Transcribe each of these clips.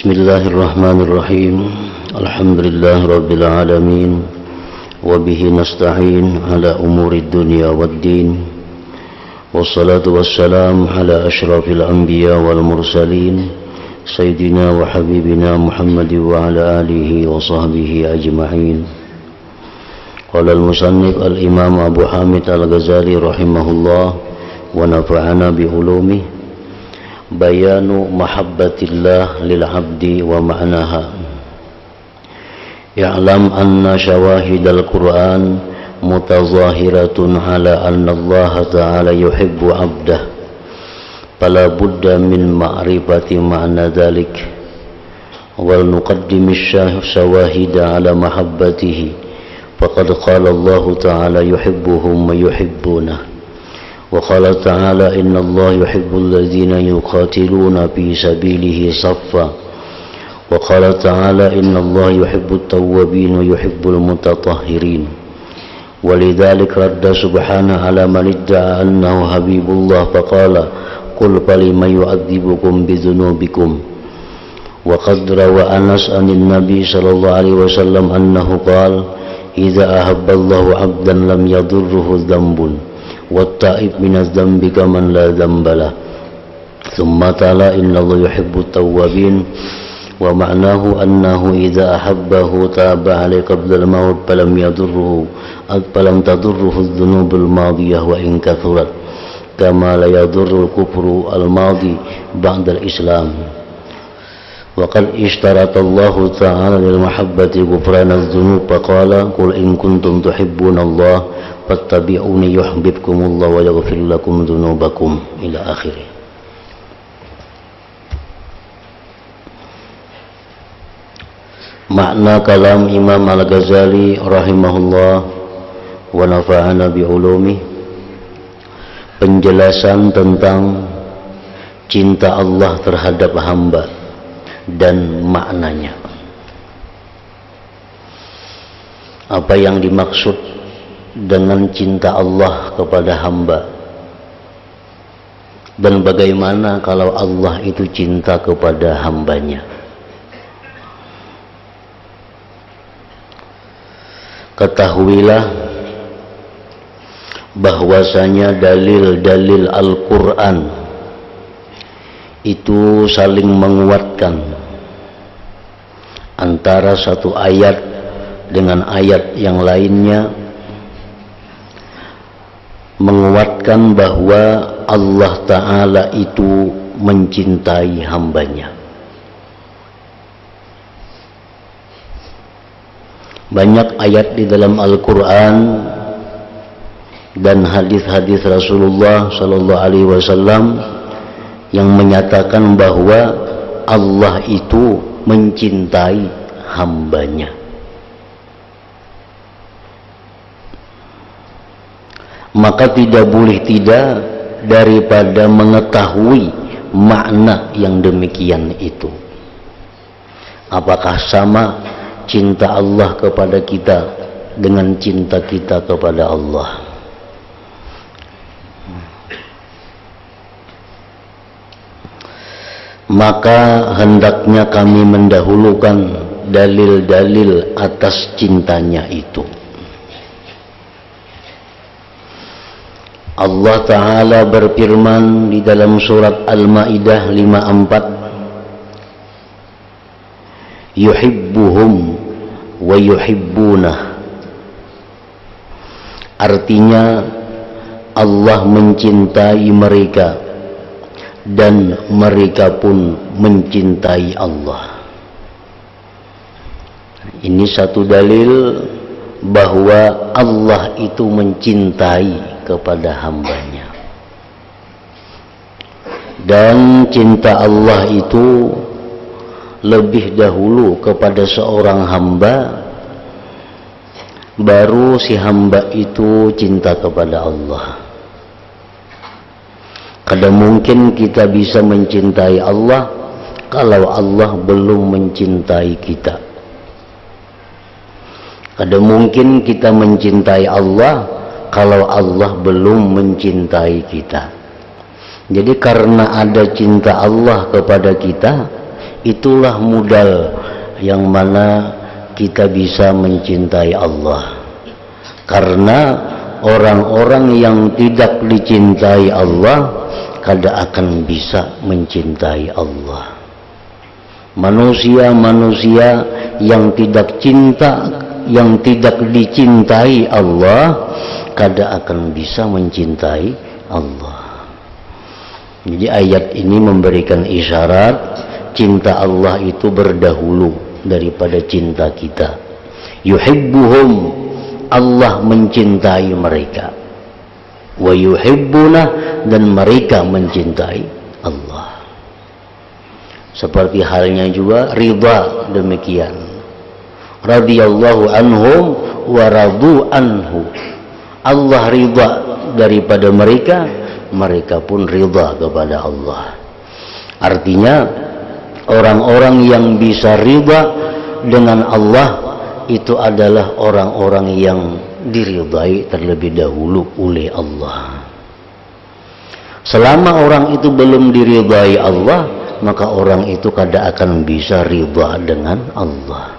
Bismillahirrahmanirrahim. Alhamdulillah Rabbil Alamin. Wabihi nasta'in ala umurid dunya waddin. Wassalatu wassalam ala ashrafil anbiya wal mursalin Sayyidina wa habibina Muhammad wa ala alihi wa sahbihi ajma'in. Qala al-musannif al-imam Abu Hamid al-Ghazali rahimahullah wa nafa'ana bi ulumih. Bayanu mahabbatillah lil abdi wa ma'naha. Ya'lam anna syawahidal Qur'an mutazahiratun ala anna Allah ta'ala yuhibbu abdah. Fala budda min ma'rifati ma'na dhalik. Wal nuqaddimish syawahida ala mahabbatihi. Faqad qala Allah ta'ala yuhibbuhum wa yuhibbunah. وقال تعالى إن الله يحب الذين يقاتلون في سبيله صفا وقال تعالى إن الله يحب التوابين ويحب المتطهرين ولذلك رد سبحانه على من ادعى أنه حبيب الله فقال قل فلم يعذبكم بذنوبكم وقد روى أنس عن النبي صلى الله عليه وسلم أنه قال إذا أحب الله عبدا لم يضره ذنب والتائب من الذنب كمن لا ذنب له ثم تعالى إن الله يحب التوابين ومعناه أنه إذا أحبه تاب عليه قبل الموت فلم تضره الذنوب الماضية وإن كثرت كما لا يضر الكفر الماضي بعد الإسلام وقد اشترط الله تعالى للمحبة غفران الذنوب فقال قل إن كنتم تحبون الله fattabi'uni yuhibbukumullah wa yaghfir lakum dzunubakum ila akhirih. Makna kalam Imam Al-Ghazali rahimahullah wa nafa'ana bi ulumi, penjelasan tentang cinta Allah terhadap hamba dan maknanya. Apa yang dimaksud dengan cinta Allah kepada hamba dan bagaimana kalau Allah itu cinta kepada hambanya. Ketahuilah bahwasanya dalil-dalil Al-Quran itu saling menguatkan antara satu ayat dengan ayat yang lainnya, menguatkan bahwa Allah Ta'ala itu mencintai hambanya. Banyak ayat di dalam Al-Quran dan hadis-hadis Rasulullah Sallallahu Alaihi Wasallam yang menyatakan bahwa Allah itu mencintai hambanya. Maka tidak boleh tidak daripada mengetahui makna yang demikian itu. Apakah sama cinta Allah kepada kita dengan cinta kita kepada Allah? Maka hendaknya kami mendahulukan dalil-dalil atas cintanya itu. Allah Ta'ala berfirman di dalam surat Al-Ma'idah 54, yuhibbuhum wa yuhibbunah. Artinya Allah mencintai mereka dan mereka pun mencintai Allah. Ini satu dalil bahwa Allah itu mencintai kepada hambanya, dan cinta Allah itu lebih dahulu kepada seorang hamba, baru si hamba itu cinta kepada Allah. Kadang mungkin kita bisa mencintai Allah kalau Allah belum mencintai kita. Kadang mungkin kita mencintai Allah kalau Allah belum mencintai kita. Jadi karena ada cinta Allah kepada kita, itulah modal yang mana kita bisa mencintai Allah. Karena orang-orang yang tidak dicintai Allah kada akan bisa mencintai Allah. Manusia-manusia yang tidak cinta, yang tidak dicintai Allah, kada akan bisa mencintai Allah. Jadi ayat ini memberikan isyarat cinta Allah itu berdahulu daripada cinta kita. Yuhibbuhum, Allah mencintai mereka. Wa yuhibbuna, dan mereka mencintai Allah. Seperti halnya juga ridha demikian. Radhiyallahu anhum wa radu anhu. Allah ridha daripada mereka, mereka pun ridha kepada Allah. Artinya orang-orang yang bisa ridha dengan Allah itu adalah orang-orang yang diridhai terlebih dahulu oleh Allah. Selama orang itu belum diridhai Allah, maka orang itu kada akan bisa ridha dengan Allah.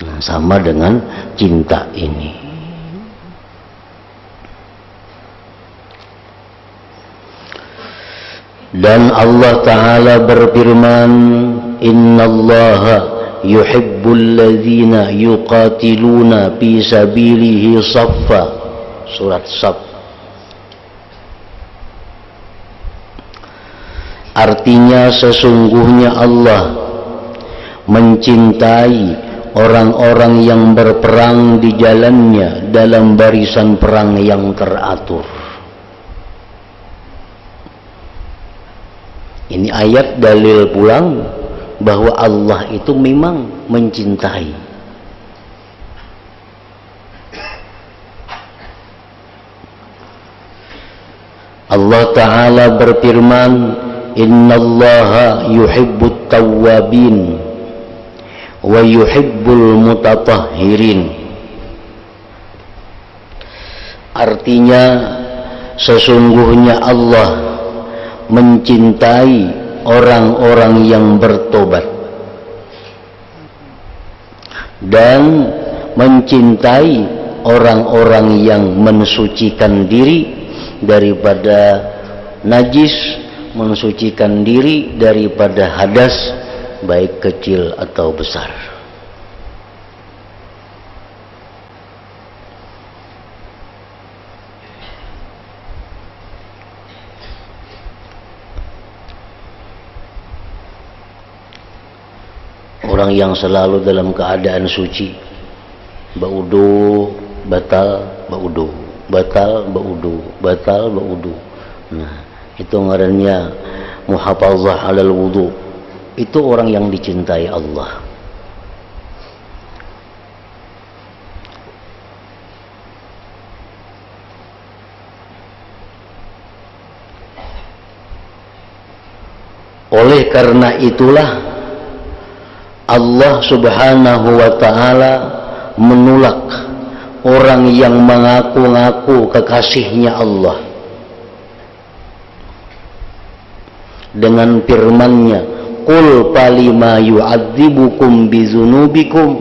Nah, sama dengan cinta ini. Dan Allah Ta'ala berfirman, innallaha yuhibbul ladzina yuqatiluna fi sabilihi saffa. Surat Saf. Artinya sesungguhnya Allah mencintai orang-orang yang berperang di jalannya dalam barisan perang yang teratur. Ini ayat dalil pulang bahwa Allah itu memang mencintai. Allah Ta'ala berfirman, innallaha yuhibbut tawwabin wa yuhibbul mutatahhirin. Artinya sesungguhnya Allah mencintai orang-orang yang bertobat dan mencintai orang-orang yang mensucikan diri daripada najis, mensucikan diri daripada hadas baik kecil atau besar. Orang yang selalu dalam keadaan suci, baudu batal, baudu batal, baudu batal, baudu. Nah, itu ngarannya muhafazah alal wudu. Itu orang yang dicintai Allah. Oleh karena itulah Allah Subhanahu wa Ta'ala menolak orang yang mengaku-ngaku kekasihnya Allah dengan firman-Nya, qul falima yu'adzibukum bizunubikum.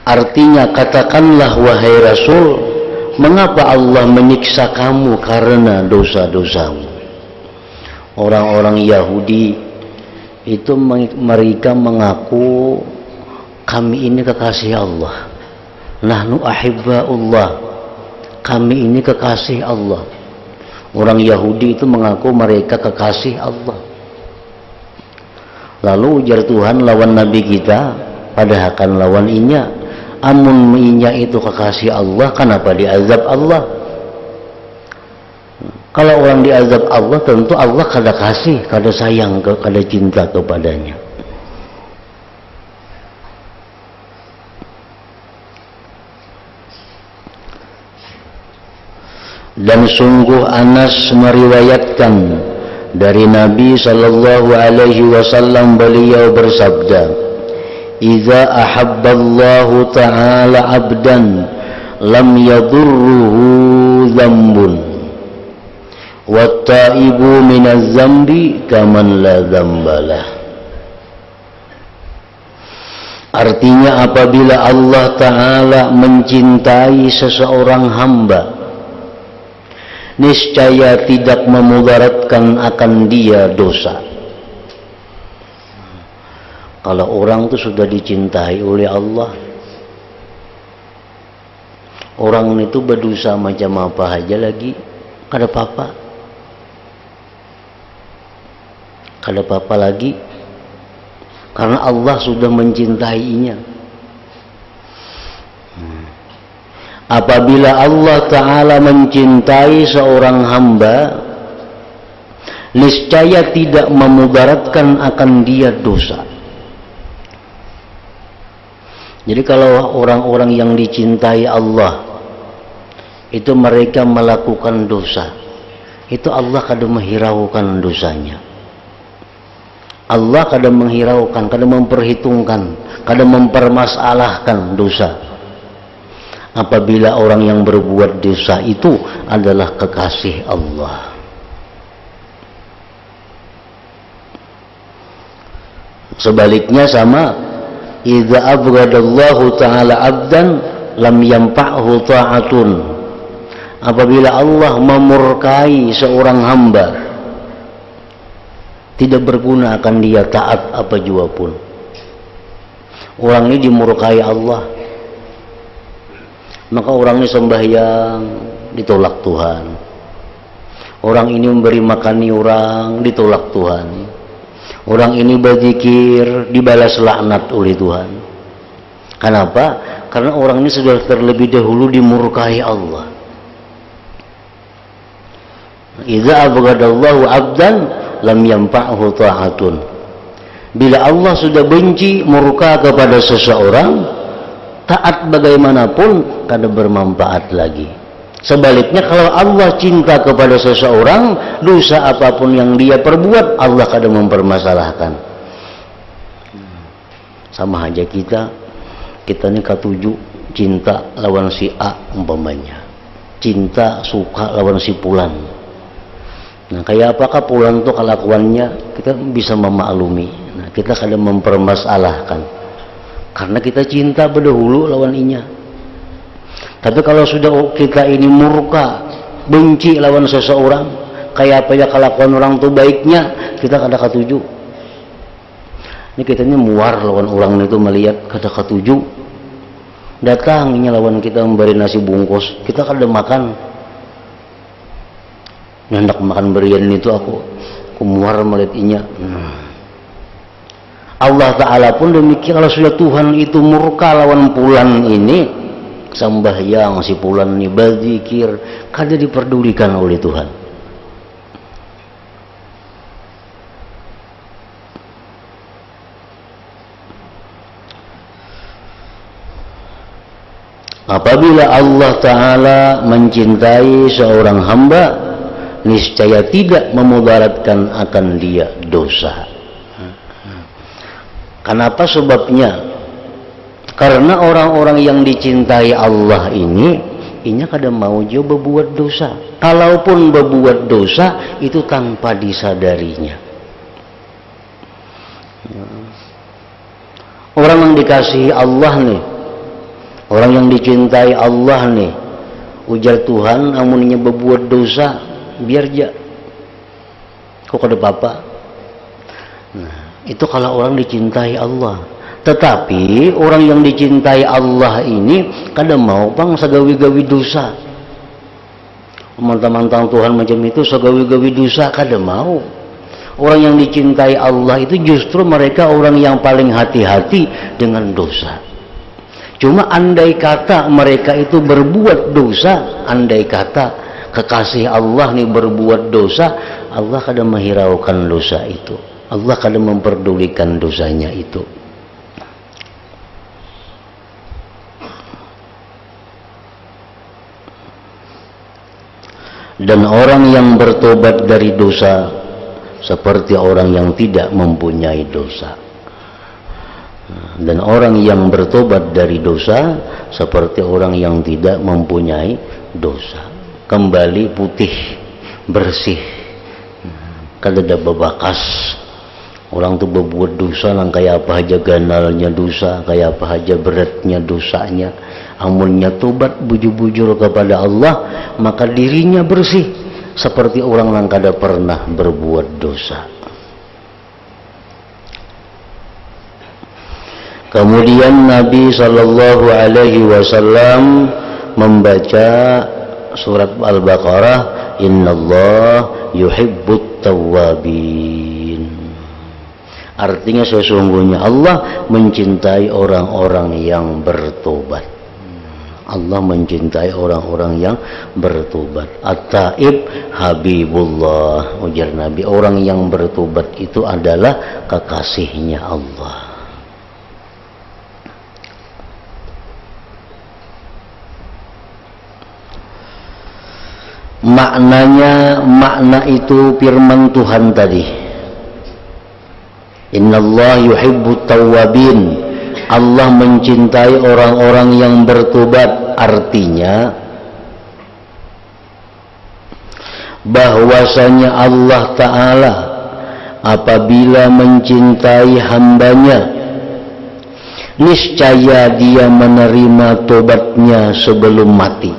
Artinya, katakanlah wahai Rasul, mengapa Allah menyiksa kamu karena dosa-dosamu. Orang-orang Yahudi itu mereka mengaku kami ini kekasih Allah, nahnu ahibba'ullah, kami ini kekasih Allah. Orang Yahudi itu mengaku mereka kekasih Allah. Lalu ujar Tuhan lawan Nabi kita, padahal kan lawan inya, amun inya itu kekasih Allah, kenapa diazab Allah? Kalau orang diazab Allah, tentu Allah kada kasih, kada sayang, kada cinta kepadanya. Dan sungguh Anas meriwayatkan dari Nabi sallallahu alaihi wasallam, beliau bersabda, "Idza ahabballahu ta'ala 'abdan lam yadurruhu dzambun wa taibu minaz zambi kaman la dzambalah." Artinya apabila Allah Ta'ala mencintai seseorang hamba, niscaya tidak memudaratkan akan dia dosa. Kalau orang itu sudah dicintai oleh Allah, orang itu berdosa macam apa aja lagi, kada apa-apa. Kada apa-apa lagi. Karena Allah sudah mencintainya. Apabila Allah Ta'ala mencintai seorang hamba, niscaya tidak memudaratkan akan dia dosa. Jadi kalau orang-orang yang dicintai Allah itu mereka melakukan dosa, itu Allah kadang menghiraukan dosanya. Allah kadang menghiraukan, kadang memperhitungkan, kadang mempermasalahkan dosa. Apabila orang yang berbuat dosa itu adalah kekasih Allah. Sebaliknya sama, idza abghadallahu ta'ala abdan lam yanfa'hu ta'atun. Apabila Allah memurkai seorang hamba, tidak berguna akan dia taat apa jua pun. Orang ini dimurkai Allah, maka orang ini sembahyang ditolak Tuhan. Orang ini memberi makani orang ditolak Tuhan. Orang ini berzikir dibalas laknat oleh Tuhan. Kenapa? Karena orang ini sudah terlebih dahulu dimurkai Allah. Idza abghadallahu abdan lam yanfa'hu ta'atun. Bila Allah sudah benci, murka kepada seseorang, taat bagaimanapun kada bermanfaat lagi. Sebaliknya kalau Allah cinta kepada seseorang, dosa apapun yang dia perbuat, Allah kada mempermasalahkan. Sama aja kita ini katuju cinta lawan si A umpamanya, cinta suka lawan si Pulan. Nah, kayak apakah Pulan itu kelakuannya kita bisa memaklumi. Nah, kita kadang mempermasalahkan karena kita cinta berdahulu lawan inya. Tapi kalau sudah kita ini murka, benci lawan seseorang, kayak apa ya kelakuan orang itu baiknya, kita kada katuju. Ini kita ini muar lawan orang itu melihat kada katuju. Datangnya lawan kita memberi nasi bungkus, kita kada makan. Hendak makan berian itu aku muar melihat inya. Allah Ta'ala pun demikian. Kalau sudah Tuhan itu murka lawan Pulan ini, sembahyang si Pulan ini berzikir, kada diperdulikan oleh Tuhan. Apabila Allah Ta'ala mencintai seorang hamba, niscaya tidak memudaratkan akan dia dosa. Kenapa sebabnya? Karena orang-orang yang dicintai Allah ini kadang mau juga berbuat dosa. Kalaupun berbuat dosa itu tanpa disadarinya. Orang yang dikasihi Allah nih, orang yang dicintai Allah nih, ujar Tuhan, amunnya berbuat dosa, biar aja. Kok kada apa-apa? Nah, itu kalau orang dicintai Allah. Tetapi orang yang dicintai Allah ini kadang mau bang sagawi-gawi dosa. Mantang-mantang Tuhan macam itu sagawi-gawi dosa kadang mau. Orang yang dicintai Allah itu justru mereka orang yang paling hati-hati dengan dosa. Cuma andai kata mereka itu berbuat dosa, andai kata kekasih Allah nih berbuat dosa, Allah kadang menghiraukan dosa itu. Allah kadang memperdulikan dosanya itu. Dan orang yang bertobat dari dosa seperti orang yang tidak mempunyai dosa. Dan orang yang bertobat dari dosa seperti orang yang tidak mempunyai dosa. Kembali putih, bersih, kada ada bebakas, Orang tuh berbuat dosa nang kayak apa aja ganalnya dosa, kayak apa aja beratnya dosanya. Amunnya tobat bujur-bujur kepada Allah, maka dirinya bersih seperti orang yang kada pernah berbuat dosa. Kemudian Nabi sallallahu alaihi wasallam membaca surat Al-Baqarah, Innallaha yuhibbut tawwabin. Artinya sesungguhnya Allah mencintai orang-orang yang bertobat. Allah mencintai orang-orang yang bertobat. At-taib habibullah, ujar Nabi. Orang yang bertobat itu adalah kekasihnya Allah. Maknanya, makna itu firman Tuhan tadi. Innallaha yuhibbut tawwabin. Allah mencintai orang-orang yang bertobat. Artinya bahwasanya Allah Ta'ala apabila mencintai hambanya, niscaya dia menerima tobatnya sebelum mati,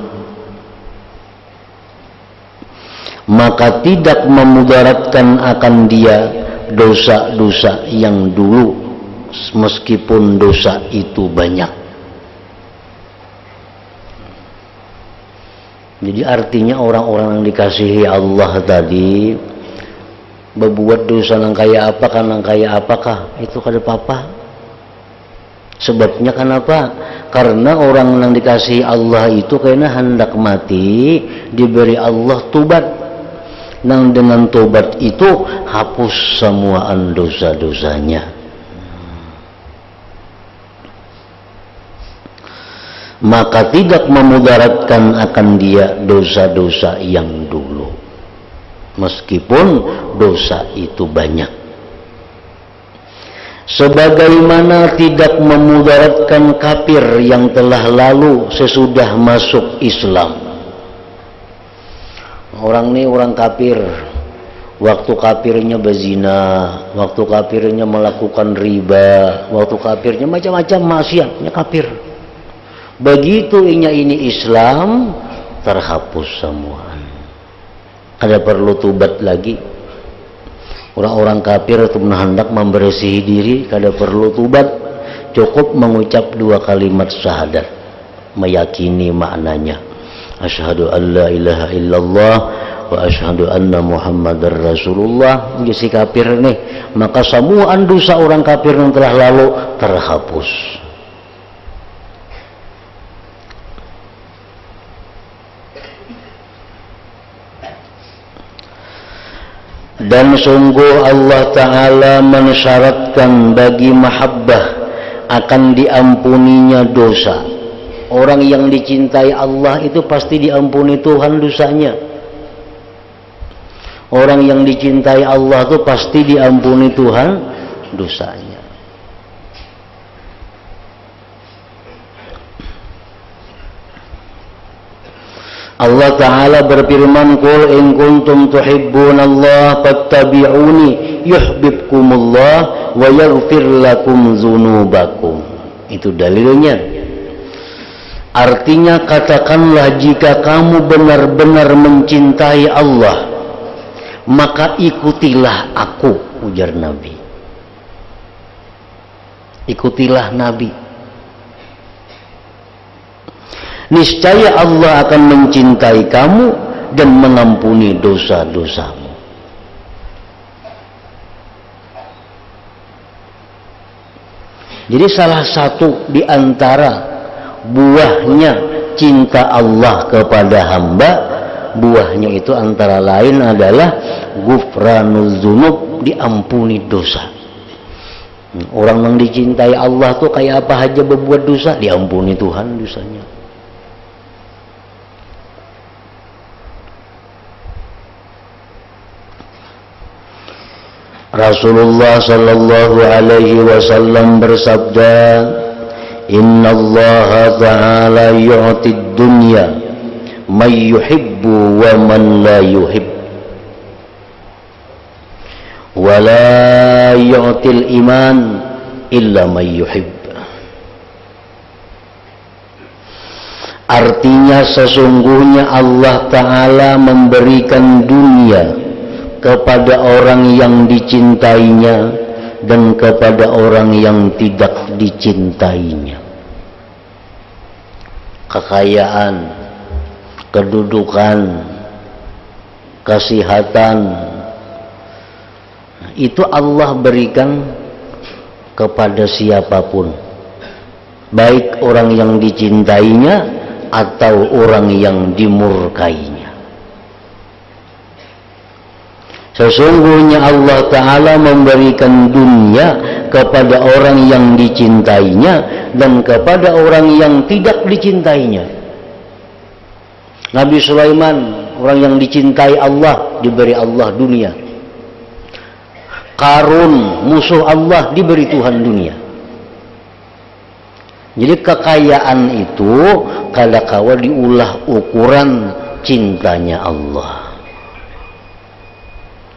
maka tidak memudaratkan akan dia dosa-dosa yang dulu, meskipun dosa itu banyak. Jadi artinya orang-orang yang dikasihi Allah tadi berbuat dosa nang kayak apa kan, nang kayak apakah itu kada apa-apa. Sebabnya kenapa? Karena orang yang dikasihi Allah itu karena hendak mati diberi Allah tobat. Nang dengan tobat itu hapus semuaan dosa-dosanya. Maka tidak memudaratkan akan dia dosa-dosa yang dulu, meskipun dosa itu banyak. Sebagaimana tidak memudaratkan kafir yang telah lalu sesudah masuk Islam. Orang ini orang kafir, waktu kafirnya berzina, waktu kafirnya melakukan riba, waktu kafirnya macam-macam maksiatnya kafir. Begitu ini Islam, terhapus semua. Ada perlu tobat lagi. Orang-orang kafir itu hendak membersihi diri, kada perlu tobat, cukup mengucap 2 kalimat syahadat, meyakini maknanya. Asyhadu an la ilaha illallah wa asyhadu anna Muhammadar Rasulullah. Jadi kafir nih, maka semua dosa orang kafir yang telah lalu terhapus. Dan sungguh Allah Ta'ala mensyaratkan bagi mahabbah akan diampuninya dosa. Orang yang dicintai Allah itu pasti diampuni Tuhan dosanya. Orang yang dicintai Allah itu pasti diampuni Tuhan dosanya. Allah Ta'ala berfirman, Qul in kuntum tuhibbunallaha fattabi'uni yuhibbukumullah wa yaghfir lakum dzunubakum. Itu dalilnya. Artinya katakanlah, jika kamu benar-benar mencintai Allah, maka ikutilah aku, ujar Nabi. Ikutilah Nabi. Niscaya Allah akan mencintai kamu dan mengampuni dosa-dosamu. Jadi salah satu di antara buahnya cinta Allah kepada hamba, buahnya itu antara lain adalah ghufranuz dzunub, diampuni dosa. Orang yang dicintai Allah tuh kayak apa aja berbuat dosa, diampuni Tuhan dosanya. Rasulullah sallallahu alaihi wasallam bersabda, Innallaha ta'ala yu'tid dunya may yuhibbu wa man la yuhib, wala yu'til iman illa may yuhib. Artinya sesungguhnya Allah Ta'ala memberikan dunia kepada orang yang dicintainya dan kepada orang yang tidak dicintainya. Kekayaan, kedudukan, kesehatan, itu Allah berikan kepada siapapun, baik orang yang dicintainya atau orang yang dimurkainya. Sesungguhnya Allah Ta'ala memberikan dunia kepada orang yang dicintainya dan kepada orang yang tidak dicintainya. Nabi Sulaiman, orang yang dicintai Allah, diberi Allah dunia. Qarun, musuh Allah, diberi Tuhan dunia. Jadi kekayaan itu kadang-kala diulah ukuran cintanya Allah.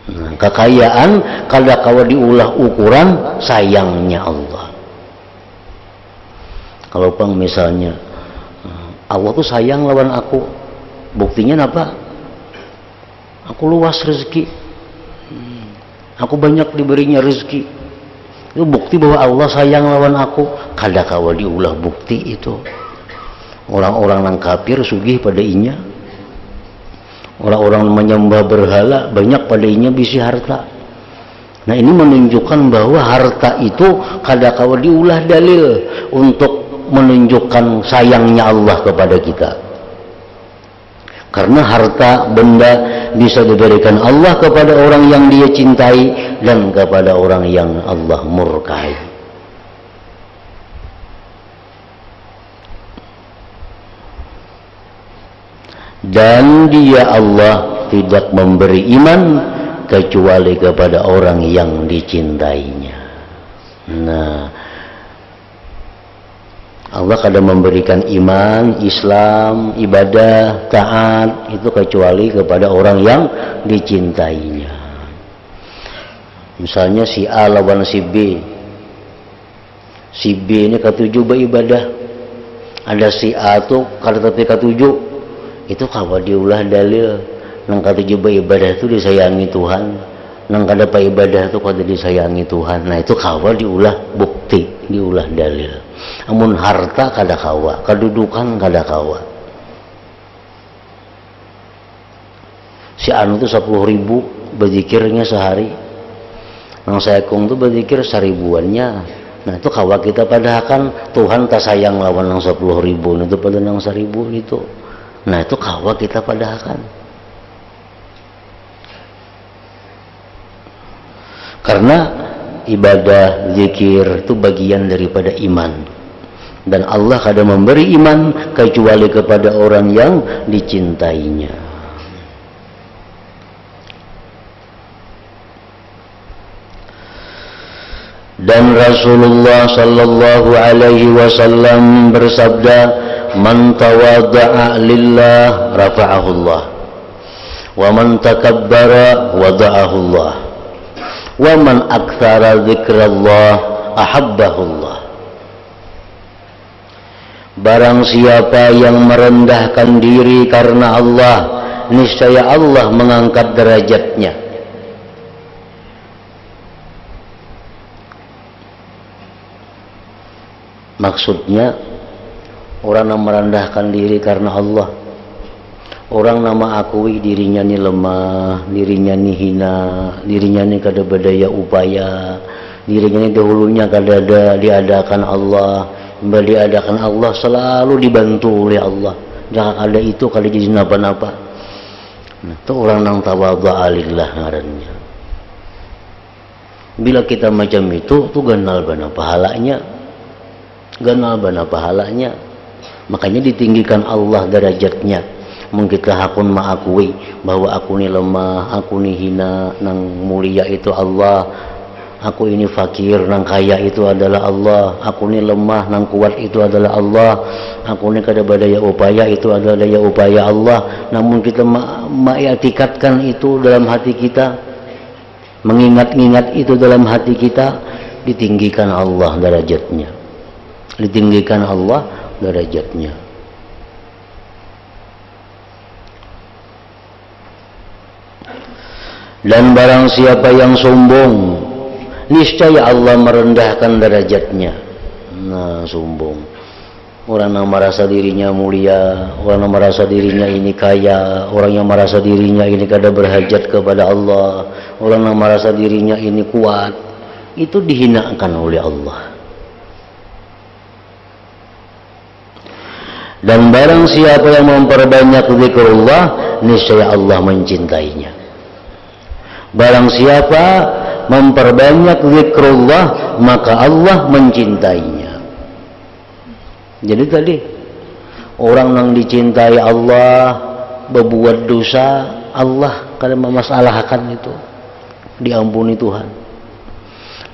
Nah, kekayaan kadang-kala diulah ukuran sayangnya Allah. Kalau pang misalnya Allah tuh sayang lawan aku, buktinya apa? Aku luas rezeki, aku banyak diberinya rezeki. Itu bukti bahwa Allah sayang lawan aku. Kadang-kala diulah bukti itu. Orang-orang nang kafir sugih pada inya. Orang-orang menyembah berhala banyak pada inya bisi harta. Nah, ini menunjukkan bahwa harta itu kadang-kala diulah dalil untuk menunjukkan sayangnya Allah kepada kita. Karena harta benda bisa diberikan Allah kepada orang yang dia cintai dan kepada orang yang Allah murkai. Dan dia Allah tidak memberi iman kecuali kepada orang yang dicintainya. Nah, Allah kadang memberikan iman, Islam, ibadah, taat itu kecuali kepada orang yang dicintainya. Misalnya si A lawan si B. Si B ini ketujuh beribadah. Ada si A tuh kada tapi ketujuh. Itu kalau diulah dalil nang ketujuh beribadah itu disayangi Tuhan. Nang kada ibadah itu kada disayangi Tuhan. Nah, itu kalau diulah bukti, diulah dalil. Amun harta kada kawa, kedudukan kada kawa. Si anu tuh 10.000 berzikirnya sehari. Nang sayakung tuh berzikir 1000-annya. Nah, itu kawa kita padahal Tuhan tak sayang lawan nang 10.000 itu pada nang 1000 itu. Nah, itu kawa kita padahal. Karena ibadah, zikir itu bagian daripada iman. Dan Allah kadang memberi iman kecuali kepada orang yang dicintainya. Dan Rasulullah sallallahu alaihi wasallam bersabda, "Man tawadda'a lillah rafa'ahu Allah, wa man takabbara wada'ahu Allah, wa man aktsara dzikrallah ahabbahu Allah." Barang siapa yang merendahkan diri karena Allah, niscaya Allah mengangkat derajatnya. Maksudnya orang yang merendahkan diri karena Allah, orang nama akui dirinya ini lemah, dirinya ini hina, dirinya ini kada berdaya upaya, dirinya ini dahulunya kada ada diadakan Allah, diadakan Allah selalu dibantu oleh Allah. Jangan ada itu kada jadi napa-napa. Nah, itu orang yang tawadhu'a lillah ngarannya. Bila kita macam itu, tuh ganal bana pahalanya. Ganal bana pahalanya. Makanya ditinggikan Allah derajatnya. Mungkin kita hakun mengakui bahwa aku ini lemah, aku ini hina, nang mulia itu Allah. Aku ini fakir, nang kaya itu adalah Allah. Aku ini lemah, nang kuat itu adalah Allah. Aku ini kada berdaya upaya, itu adalah daya upaya Allah. Namun kita mengiktikatkan itu dalam hati kita. mengingat-ingat itu dalam hati kita, ditinggikan Allah derajatnya, ditinggikan Allah derajatnya. Dan barang siapa yang sombong, niscaya Allah merendahkan derajatnya. Nah, sombong. Orang yang merasa dirinya mulia, orang yang merasa dirinya ini kaya, orang yang merasa dirinya ini kada berhajat kepada Allah, orang yang merasa dirinya ini kuat, itu dihinakan oleh Allah. Dan barang siapa yang memperbanyak zikrullah, niscaya Allah mencintainya. Barang siapa memperbanyak zikrullah, maka Allah mencintainya. Jadi tadi orang yang dicintai Allah berbuat dosa, Allah kada memasalahkan itu, diampuni Tuhan.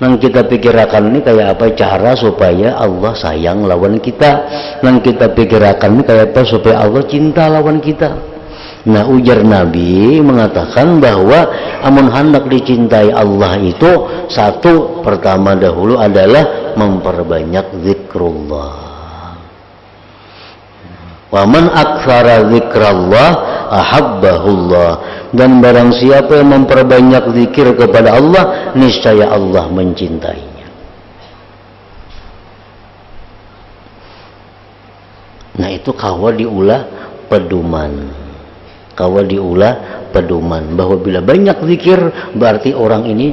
Nang kita pikirkan ini kayak apa cara supaya Allah sayang lawan kita, nang kita pikirkan ini kayak apa supaya Allah cinta lawan kita. Nah, ujar Nabi mengatakan bahwa amun hendak dicintai Allah itu satu, pertama dahulu adalah memperbanyak zikrullah. Wa man aktsara zikrallah ahabbahullah. Dan barang siapa yang memperbanyak zikir kepada Allah, niscaya Allah mencintainya. Nah, itu kawa diulah pedoman. Kawa diulah pedoman bahwa bila banyak zikir berarti orang ini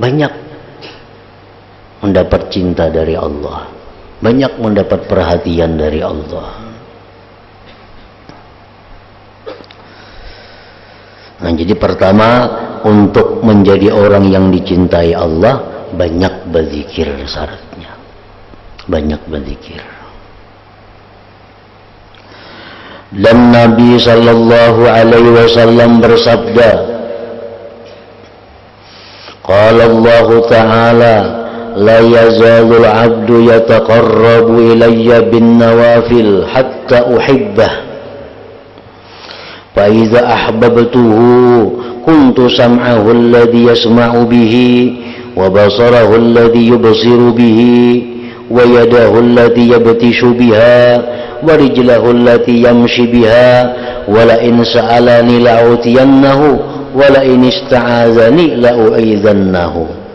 banyak mendapat cinta dari Allah, banyak mendapat perhatian dari Allah. Nah, jadi pertama, untuk menjadi orang yang dicintai Allah, banyak berzikir syaratnya, banyak berzikir. Dan Nabi sallallahu alaihi wasallam bersabda, qala Allah ta'ala, la yazalul 'abdu yataqarrabu ilayya bin nawafil hatta uhibbah, fa idza ahbabtuhu kuntu sam'ahu alladhi yasma'u bihi wa basarahu alladhi yubsiru bihi wa yadahu allati yabtishu biha wa rijlahu allati yamshi biha wa la in sa'alani la'utiyannahu wa la in ista'azani la'u'idhannahu.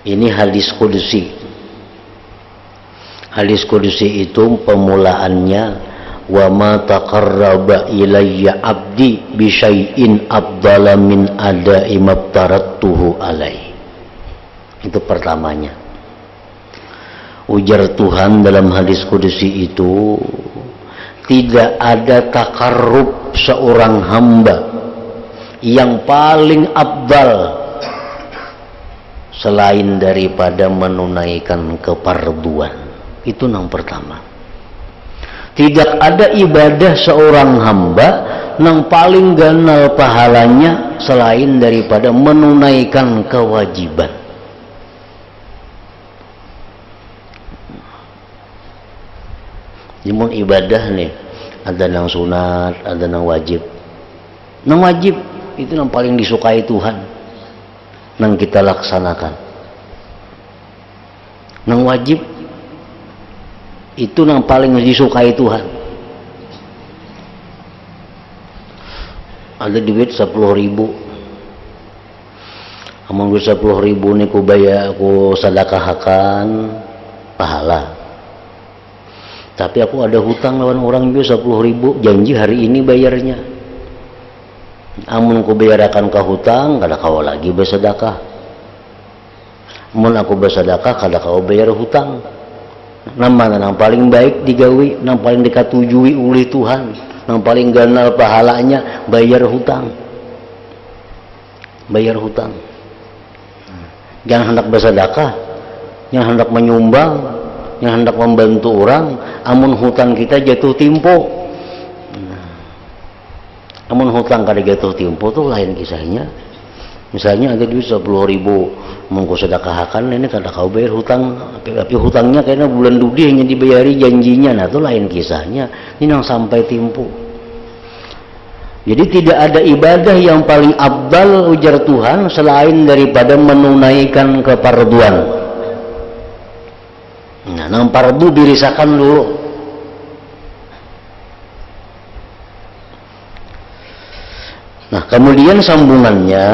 Ini hadis qudsi. Hadis qudsi itu pemulaannya, wa ma taqarraba ilayya abdi bi syai'in afdala min ada'i mabtarattuhu alai. Itu pertamanya. Ujar Tuhan dalam hadis qudsi itu, tidak ada takarrub seorang hamba yang paling afdal selain daripada menunaikan keparduan. Itu yang pertama. Tidak ada ibadah seorang hamba yang paling ganal pahalanya selain daripada menunaikan kewajiban. Namun ibadah nih, ada yang sunat, ada yang wajib. Yang wajib itu yang paling disukai Tuhan, yang kita laksanakan. Yang wajib itu yang paling disukai Tuhan. Ada duit 10.000, amun duit 10.000 nih ku bayar, ku sedekahkan pahala. Tapi aku ada hutang lawan orang juga 10.000, janji hari ini bayarnya. Amun ku bayarakan ke hutang, kada kau lagi bersedekah. Amun aku bersedekah, kada kau bayar hutang. Nama yang paling baik digawi, yang paling dikatujui oleh Tuhan, yang paling ganal pahalanya bayar hutang. Bayar hutang. Jangan hendak bersedekah, yang hendak menyumbang, yang hendak membantu orang, amun hutang kita jatuh tempo. Amun hutang kada jatuh tempo tuh lain kisahnya. Misalnya ada duit 10.000, mongko sedekahakan ini kada kau bayar hutang, tapi hutangnya kayaknya bulan dudi hanya dibayari janjinya. Nah itu lain kisahnya, ini yang sampai timpu. Jadi tidak ada ibadah yang paling abdal ujar Tuhan selain daripada menunaikan keparduan. Nah, nang pardu dirisakan dulu. Nah, kemudian sambungannya,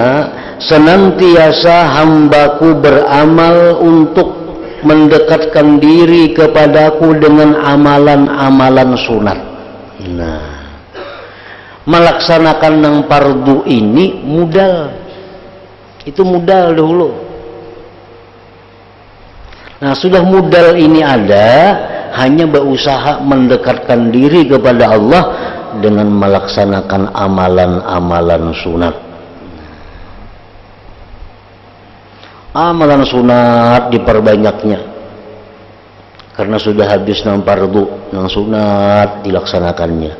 senantiasa hambaku beramal untuk mendekatkan diri kepadaku dengan amalan-amalan sunat. Nah, melaksanakan nang pardu ini modal. Itu modal dulu. Nah, sudah modal ini ada, hanya berusaha mendekatkan diri kepada Allah dengan melaksanakan amalan-amalan sunat. Amalan sunat diperbanyaknya, karena sudah habis nang pardu, nang sunat dilaksanakannya,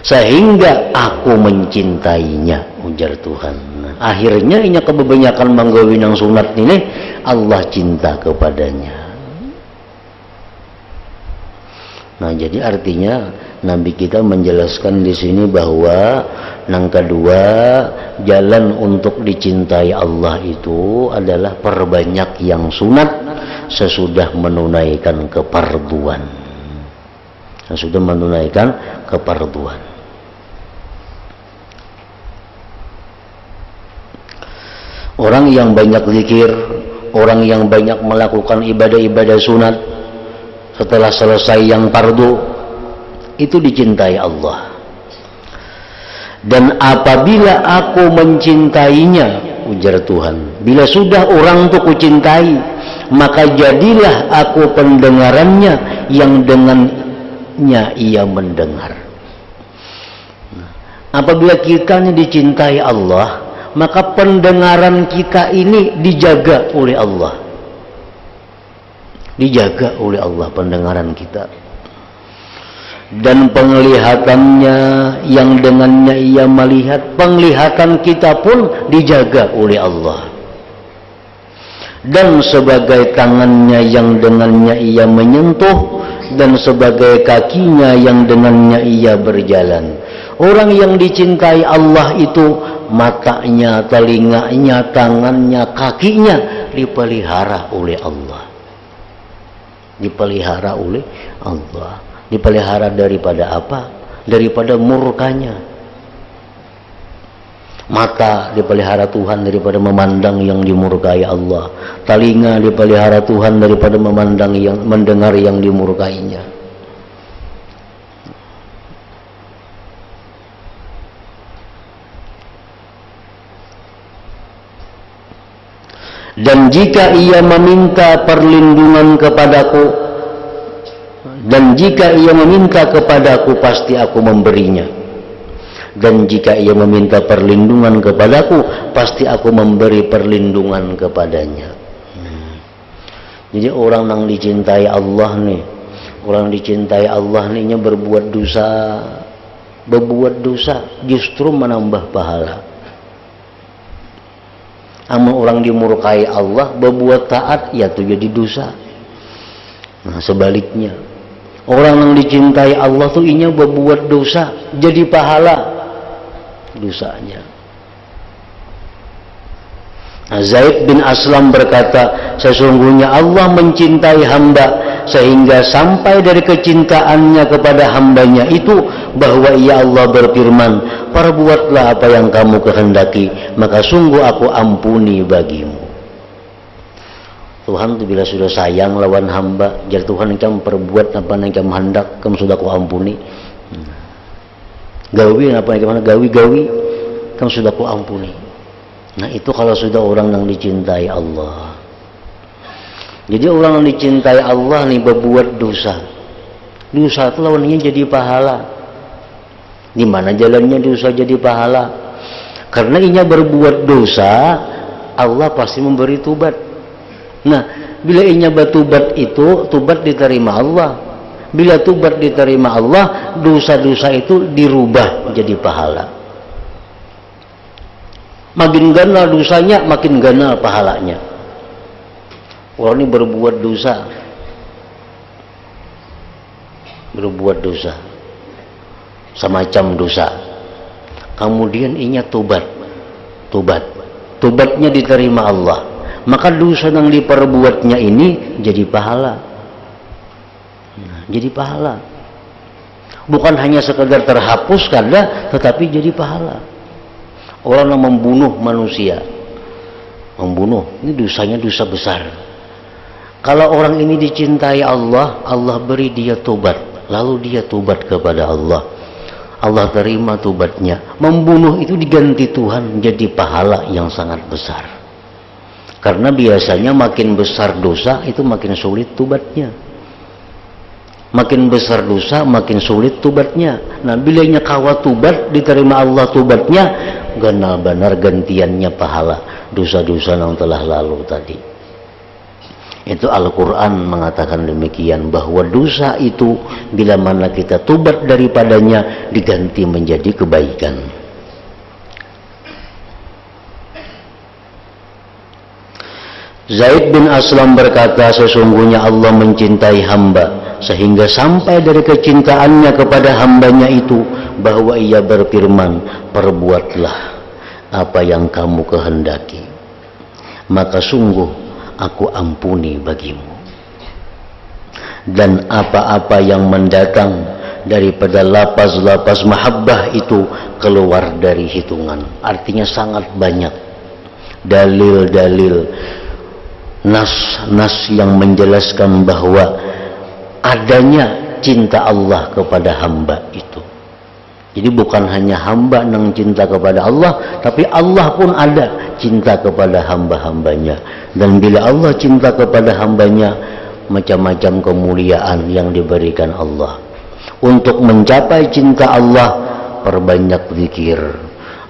sehingga aku mencintainya, ujar Tuhan. Nah, akhirnya inya kebanyakan manggawi nang sunat ini Allah cinta kepadanya. Nah, jadi artinya Nabi kita menjelaskan di sini bahwa nang kedua, jalan untuk dicintai Allah itu adalah perbanyak yang sunat sesudah menunaikan keparduan. Sesudah menunaikan keparduan. Orang yang banyak zikir, orang yang banyak melakukan ibadah-ibadah sunat setelah selesai yang fardu, itu dicintai Allah. Dan apabila aku mencintainya, ujar Tuhan, bila sudah orang itu kucintai, maka jadilah aku pendengarannya yang dengannya ia mendengar. Apabila kita ini dicintai Allah, maka pendengaran kita ini dijaga oleh Allah. Dijaga oleh Allah pendengaran kita. Dan penglihatannya yang dengannya ia melihat, penglihatan kita pun dijaga oleh Allah. Dan sebagai tangannya yang dengannya ia menyentuh, dan sebagai kakinya yang dengannya ia berjalan. Orang yang dicintai Allah itu matanya, telinganya, tangannya, kakinya dipelihara oleh Allah. Dipelihara oleh Allah. Dipelihara daripada apa? Daripada murkanya. Mata dipelihara Tuhan daripada memandang yang dimurkai Allah. Telinga dipelihara Tuhan daripada memandang yang mendengar yang dimurkainya. Dan jika ia meminta perlindungan kepadaku, dan jika ia meminta kepadaku, pasti aku memberinya. Dan jika ia meminta perlindungan kepadaku, pasti aku memberi perlindungan kepadanya. Jadi orang yang dicintai Allah nih, orang dicintai Allah nih berbuat dosa justru menambah pahala. Amal orang dimurkai Allah berbuat taat, ya itu jadi dosa. Nah sebaliknya, orang yang dicintai Allah tuh inya berbuat dosa jadi pahala dosanya. Nah, Zaid bin Aslam berkata, sesungguhnya Allah mencintai hamba sehingga sampai dari kecintaannya kepada hambanya itu bahwa ia Allah berfirman, perbuatlah apa yang kamu kehendaki, maka sungguh aku ampuni bagimu. Tuhan itu bila sudah sayang lawan hamba, jadi Tuhan kamu perbuat apa yang kamu hendak, kamu sudah aku ampuni. Gawi apa yang kamu gawi, kamu sudah aku ampuni. Nah itu kalau sudah orang yang dicintai Allah. Jadi orang yang dicintai Allah nih berbuat dosa. Dosa itu lawannya jadi pahala. Di mana jalannya dosa jadi pahala? Karena inya berbuat dosa, Allah pasti memberi tubat. Nah, bila inya bertubat itu, tubat diterima Allah. Bila tubat diterima Allah, dosa-dosa itu dirubah jadi pahala. Makin ganal dosanya, makin ganal pahalanya. Orang ini berbuat dosa, semacam dosa. Kemudian inya tobatnya diterima Allah, maka dosa yang diperbuatnya ini jadi pahala. Jadi pahala. Bukan hanya sekedar terhapus karena, tetapi jadi pahala. Orang yang membunuh manusia, ini dosanya dosa besar. Kalau orang ini dicintai Allah, Allah beri dia tobat, lalu dia tobat kepada Allah, Allah terima tobatnya. Membunuh itu diganti Tuhan jadi pahala yang sangat besar. Karena biasanya makin besar dosa itu makin sulit tobatnya. Makin besar dosa makin sulit tobatnya. Nah, bilanya kawa tobat diterima Allah tobatnya, benar gantiannya pahala dosa-dosa yang telah lalu tadi. Itu Al-Quran mengatakan demikian, bahwa dosa itu bila mana kita tobat daripadanya diganti menjadi kebaikan. Zaid bin Aslam berkata, sesungguhnya Allah mencintai hamba sehingga sampai dari kecintaannya kepada hambanya itu bahwa ia berfirman, perbuatlah apa yang kamu kehendaki, maka sungguh aku ampuni bagimu. Dan apa-apa yang mendatang daripada lapas-lapas mahabbah itu keluar dari hitungan. Artinya sangat banyak dalil-dalil, nas yang menjelaskan bahwa adanya cinta Allah kepada hamba itu. Jadi bukan hanya hamba yang cinta kepada Allah, tapi Allah pun ada cinta kepada hamba-hambanya. Dan bila Allah cinta kepada hambanya, macam-macam kemuliaan yang diberikan Allah. Untuk mencapai cinta Allah, perbanyak zikir,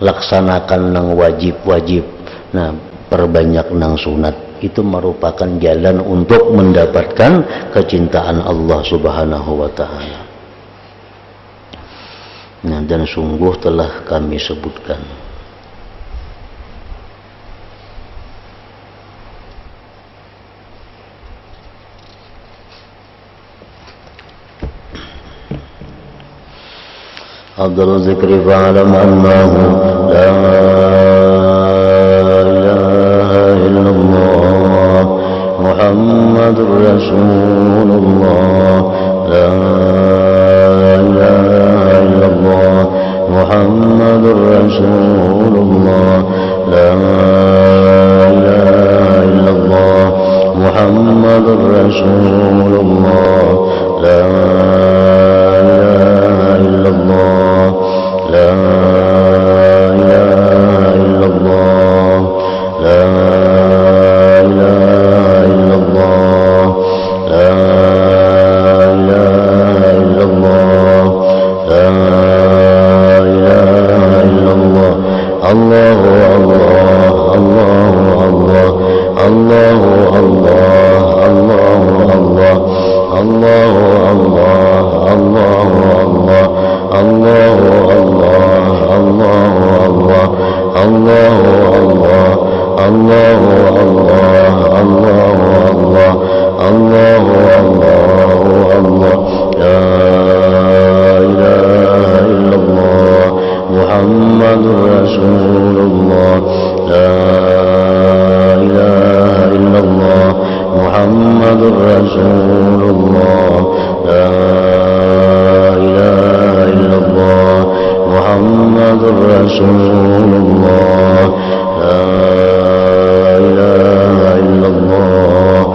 laksanakan nang wajib-wajib, nah perbanyak nang sunat. Itu merupakan jalan untuk mendapatkan kecintaan Allah Subhanahu wa ta'ala. Nah, dan sungguh telah kami sebutkan. Afdalul zikri fa'alam annahu la ilaha illallah Muhammadur Rasulullah, la Muhammadur Rasulullah, la ilaha illallah Muhammadur Rasulullah, la ilaha illallah, la ilaha illallah, la ilaha illallah, la ilaha illallah, la Allah Allah Allah Allah Allah Allah Allah Allah Allah Allah Allah Allah Allah Muhammadur Rasulullah, la ilaha illallah Muhammadur Rasulullah, la ilaha illallah Muhammadur Rasulullah, la ilaha illallah.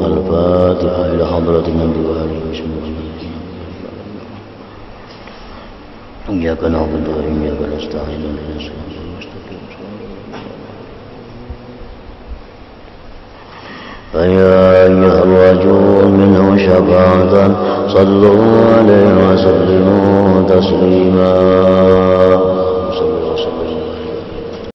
Al-Fatihah ila hadratin Nabi wa alihi إياك نعبد وإياك نستعين اهدنا الصراط المستقيم فيا أيها الرجل منه شفاعة صلوا عليه وسلموا تسليما.